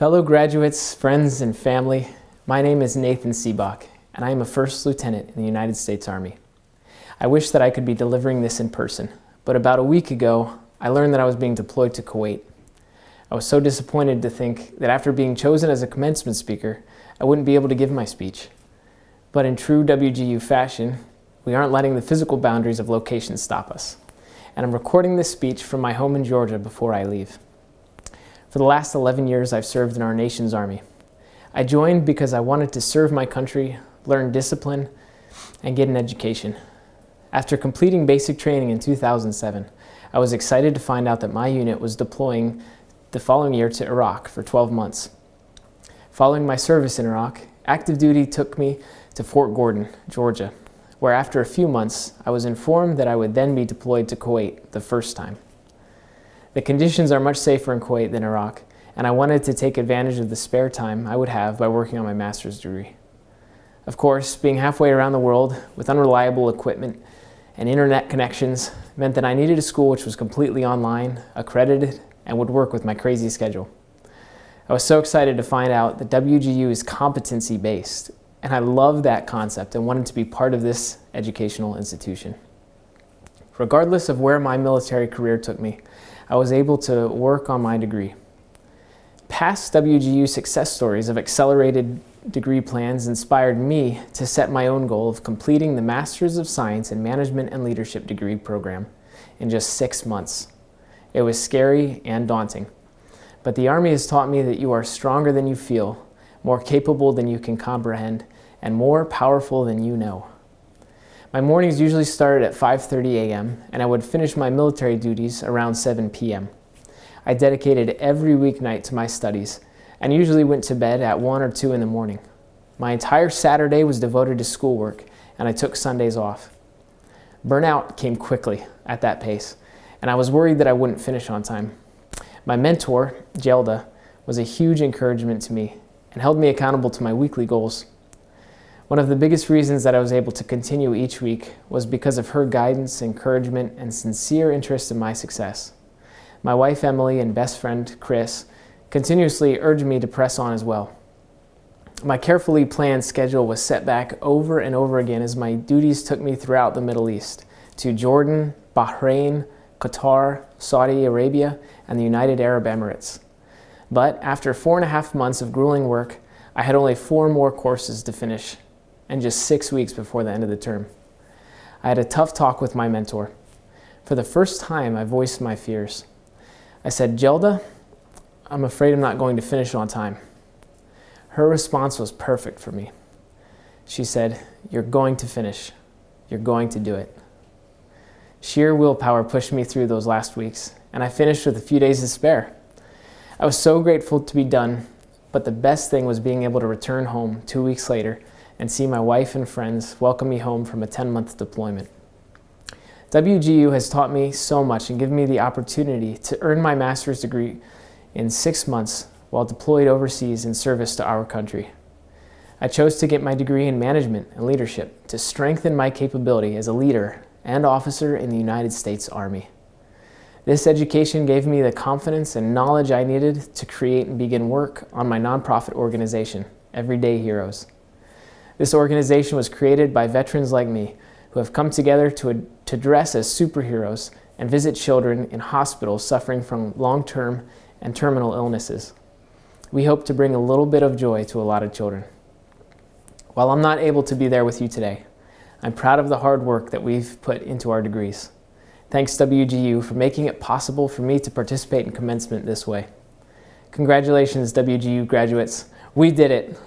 Fellow graduates, friends, and family, my name is Nathan Siebach, and I am a First Lieutenant in the United States Army. I wish that I could be delivering this in person, but about a week ago, I learned that I was being deployed to Kuwait. I was so disappointed to think that after being chosen as a commencement speaker, I wouldn't be able to give my speech. But in true WGU fashion, we aren't letting the physical boundaries of location stop us. And I'm recording this speech from my home in Georgia before I leave. For the last 11 years, I've served in our nation's Army. I joined because I wanted to serve my country, learn discipline, and get an education. After completing basic training in 2007, I was excited to find out that my unit was deploying the following year to Iraq for 12 months. Following my service in Iraq, active duty took me to Fort Gordon, Georgia, where after a few months, I was informed that I would then be deployed to Kuwait the first time. The conditions are much safer in Kuwait than Iraq, and I wanted to take advantage of the spare time I would have by working on my master's degree. Of course, being halfway around the world with unreliable equipment and internet connections meant that I needed a school which was completely online, accredited, and would work with my crazy schedule. I was so excited to find out that WGU is competency-based, and I loved that concept and wanted to be part of this educational institution. Regardless of where my military career took me, I was able to work on my degree. Past WGU success stories of accelerated degree plans inspired me to set my own goal of completing the Masters of Science in Management and Leadership degree program in just 6 months. It was scary and daunting, but the Army has taught me that you are stronger than you feel, more capable than you can comprehend, and more powerful than you know. My mornings usually started at 5:30 a.m. and I would finish my military duties around 7 p.m. I dedicated every weeknight to my studies and usually went to bed at 1 or 2 in the morning. My entire Saturday was devoted to schoolwork and I took Sundays off. Burnout came quickly at that pace and I was worried that I wouldn't finish on time. My mentor, Gelda, was a huge encouragement to me and held me accountable to my weekly goals. One of the biggest reasons that I was able to continue each week was because of her guidance, encouragement, and sincere interest in my success. My wife Emily and best friend Chris continuously urged me to press on as well. My carefully planned schedule was set back over and over again as my duties took me throughout the Middle East, to Jordan, Bahrain, Qatar, Saudi Arabia, and the United Arab Emirates. But after 4.5 months of grueling work, I had only 4 more courses to finish, and just 6 weeks before the end of the term. I had a tough talk with my mentor. For the first time, I voiced my fears. I said, "Gelda, I'm afraid I'm not going to finish on time." Her response was perfect for me. She said, "You're going to finish. You're going to do it." Sheer willpower pushed me through those last weeks, and I finished with a few days to spare. I was so grateful to be done, but the best thing was being able to return home 2 weeks later and see my wife and friends welcome me home from a 10-month deployment. WGU has taught me so much and given me the opportunity to earn my master's degree in 6 months while deployed overseas in service to our country. I chose to get my degree in management and leadership to strengthen my capability as a leader and officer in the United States Army. This education gave me the confidence and knowledge I needed to create and begin work on my nonprofit organization, Everyday Heroes. This organization was created by veterans like me who have come together to dress as superheroes and visit children in hospitals suffering from long-term and terminal illnesses. We hope to bring a little bit of joy to a lot of children. While I'm not able to be there with you today, I'm proud of the hard work that we've put into our degrees. Thanks WGU for making it possible for me to participate in commencement this way. Congratulations WGU graduates, we did it!